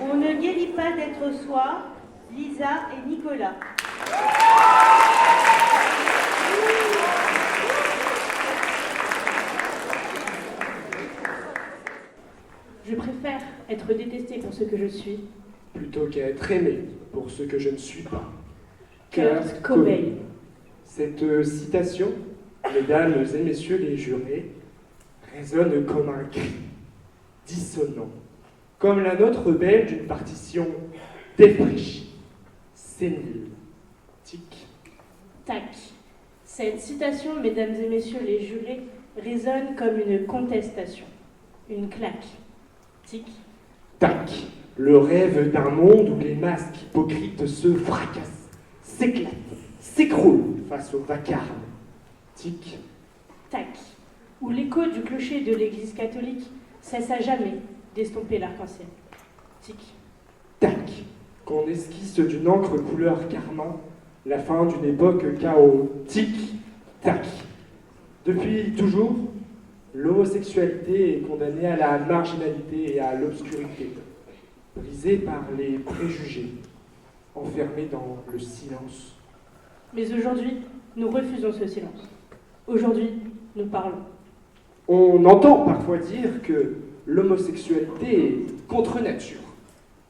On ne guérit pas d'être soi, Lisa et Nicolas. Je préfère être détestée pour ce que je suis. Plutôt qu'à être aimé pour ce que je ne suis pas. Kurt Cobain. Cette citation, mesdames et messieurs les jurés, résonne comme un cri, dissonant, comme la note rebelle d'une partition défraîchie, sénile, tic. Tac. Cette citation, mesdames et messieurs les jurés, résonne comme une contestation, une claque. Tic. Tac, le rêve d'un monde où les masques hypocrites se fracassent, s'éclatent, s'écroulent face au vacarme. Tic. Tac. Où l'écho du clocher de l'église catholique cesse à jamais d'estomper l'arc-en-ciel. Tic. Tac, qu'on esquisse d'une encre couleur carmin la fin d'une époque chaotique. Tac. Depuis toujours, l'homosexualité est condamnée à la marginalité et à l'obscurité, brisée par les préjugés, enfermée dans le silence. Mais aujourd'hui, nous refusons ce silence. Aujourd'hui, nous parlons. On entend parfois dire que l'homosexualité est contre nature.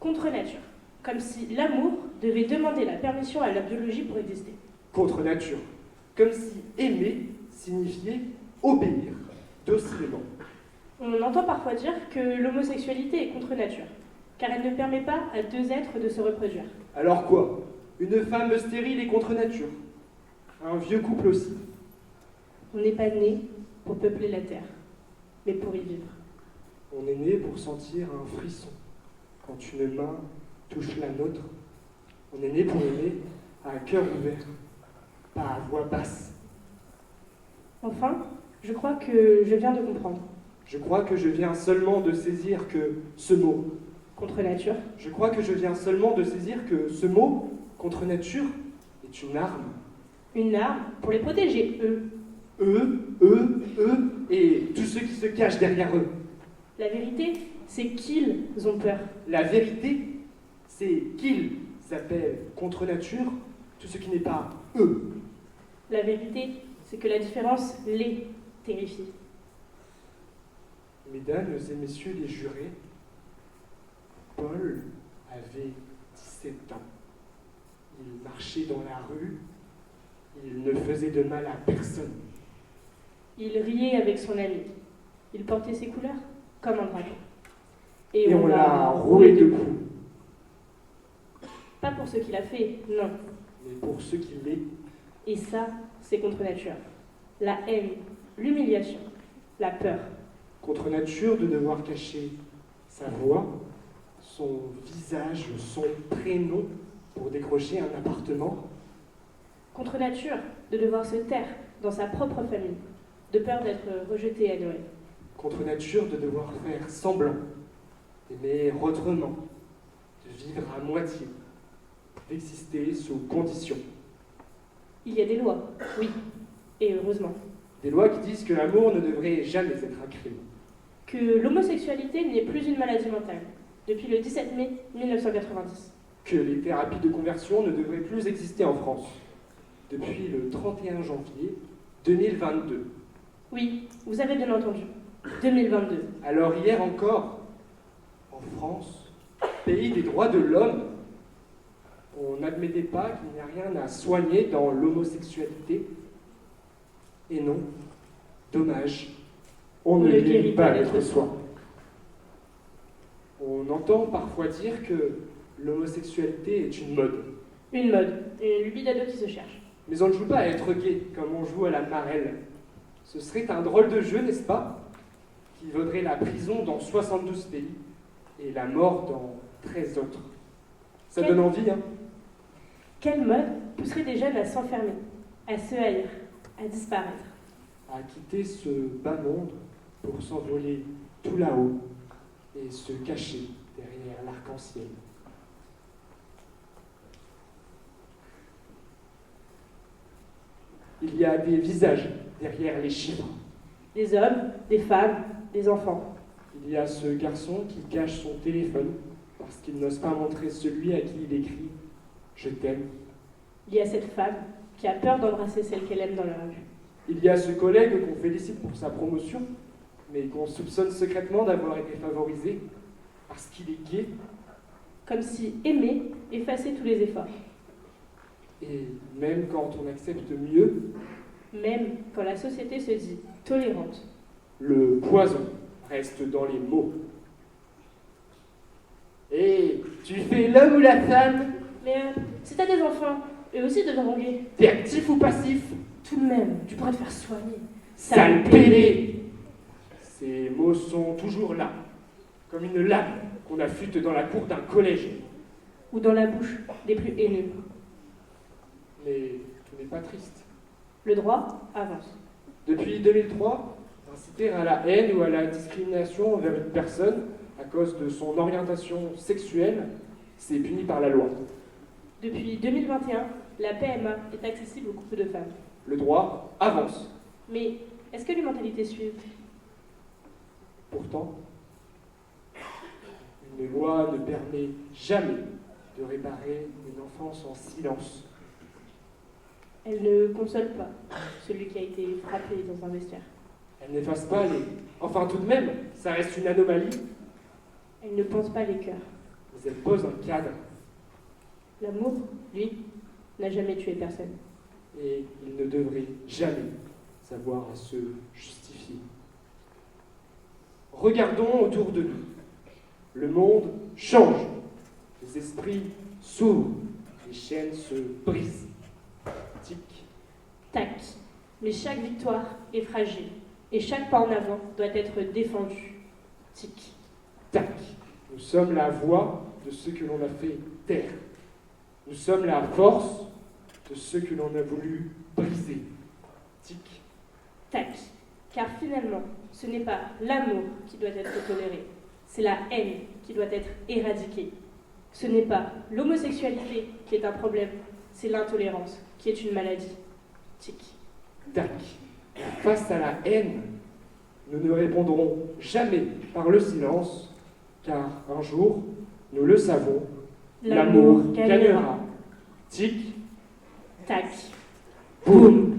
Contre nature. Comme si l'amour devait demander la permission à la biologie pour exister. Contre nature. Comme si aimer signifiait obéir docilement. On entend parfois dire que l'homosexualité est contre nature, car elle ne permet pas à deux êtres de se reproduire. Alors quoi? Une femme stérile est contre nature. Un vieux couple aussi. On n'est pas né pour peupler la terre, mais pour y vivre. On est né pour sentir un frisson quand une main touche la nôtre. On est né pour aimer à cœur ouvert, pas à voix basse. Enfin, je crois que je viens de comprendre. Je crois que je viens seulement de saisir que ce mot, Contre nature, je crois que je viens seulement de saisir que ce mot, contre nature, est une arme. une arme pour les protéger, eux. Eux, et tous ceux qui se cachent derrière eux. La vérité, c'est qu'ils ont peur. La vérité, c'est qu'ils s'appellent contre nature tout ce qui n'est pas eux. La vérité, c'est que la différence les terrifie. Mesdames et messieurs les jurés, Paul avait 17 ans. Il marchait dans la rue, il ne faisait de mal à personne. Il riait avec son ami. Il portait ses couleurs comme un drapeau. Et on l'a roué de coups. Pas pour ce qu'il a fait, non. Mais pour ce qu'il est, Et ça, c'est contre nature. La haine, l'humiliation, la peur. contre nature de devoir cacher sa voix, son visage, son prénom pour décrocher un appartement. Contre nature de devoir se taire dans sa propre famille, de peur d'être rejeté à Noël. Contre nature de devoir faire semblant, d'aimer autrement, de vivre à moitié, d'exister sous conditions. Il y a des lois, oui, et heureusement. Des lois qui disent que l'amour ne devrait jamais être un crime. Que l'homosexualité n'est plus une maladie mentale, depuis le 17 mai 1990. Que les thérapies de conversion ne devraient plus exister en France, depuis le 31 janvier 2022. Oui, vous avez bien entendu, 2022. Alors hier encore, en France, pays des droits de l'homme, on n'admettait pas qu'il n'y a rien à soigner dans l'homosexualité. Et non, dommage, on ne guérit pas d'être soi. On entend parfois dire que l'homosexualité est une mode. Une mode, une lubie d'ado qui se cherche. Mais on ne joue pas à être gay comme on joue à la marelle. Ce serait un drôle de jeu, n'est-ce pas? Qui vaudrait la prison dans 72 pays et la mort dans 13 autres. Ça donne envie, hein? Quelle mode pousserait des jeunes à s'enfermer, à se haïr, à disparaître? À quitter ce bas monde pour s'envoler tout là-haut et se cacher derrière l'arc-en-ciel. Il y a des visages derrière les chiffres. Des hommes, des femmes, des enfants. Il y a ce garçon qui cache son téléphone parce qu'il n'ose pas montrer celui à qui il écrit « Je t'aime ». Il y a cette femme qui a peur d'embrasser celle qu'elle aime dans la rue. Il y a ce collègue qu'on félicite pour sa promotion, mais qu'on soupçonne secrètement d'avoir été favorisé parce qu'il est gay. Comme si aimer effaçait tous les efforts. Et même quand on accepte mieux, Même quand la société se dit tolérante. le poison reste dans les mots. Et tu fais l'homme ou la femme? Mais si t'as des enfants, eux aussi deviendront gays. T'es actif ou passif? Tout de même, tu pourrais te faire soigner. Sale pédé! Ces mots sont toujours là, comme une lame qu'on affûte dans la cour d'un collège. Ou dans la bouche des plus haineux. Mais tout n'est pas triste. Le droit avance. Depuis 2003, inciter à la haine ou à la discrimination envers une personne à cause de son orientation sexuelle, c'est puni par la loi. Depuis 2021, la PMA est accessible aux couples de femmes. Le droit avance. Mais est-ce que les mentalités suivent? Pourtant, une loi ne permet jamais de réparer une enfance en silence. Elle ne console pas celui qui a été frappé dans un vestiaire. Elle n'efface pas les... Enfin tout de même, ça reste une anomalie, Elle ne pense pas les cœurs. mais elle pose un cadre. L'amour, lui, n'a jamais tué personne. Et il ne devrait jamais savoir à se justifier. Regardons autour de nous. Le monde change. Les esprits s'ouvrent. Les chaînes se brisent. Tic, Tac. Mais chaque victoire est fragile. Et chaque pas en avant doit être défendu. Tic. tac. Nous sommes la voix de ceux que l'on a fait taire. Nous sommes la force de ceux que l'on a voulu briser. Tic, Tac. Car finalement, ce n'est pas l'amour qui doit être toléré. C'est la haine qui doit être éradiquée. Ce n'est pas l'homosexualité qui est un problème. C'est l'intolérance qui est une maladie. Tic. tac. Face à la haine, nous ne répondrons jamais par le silence, car un jour, nous le savons, l'amour gagnera. Tic, Tac. boum.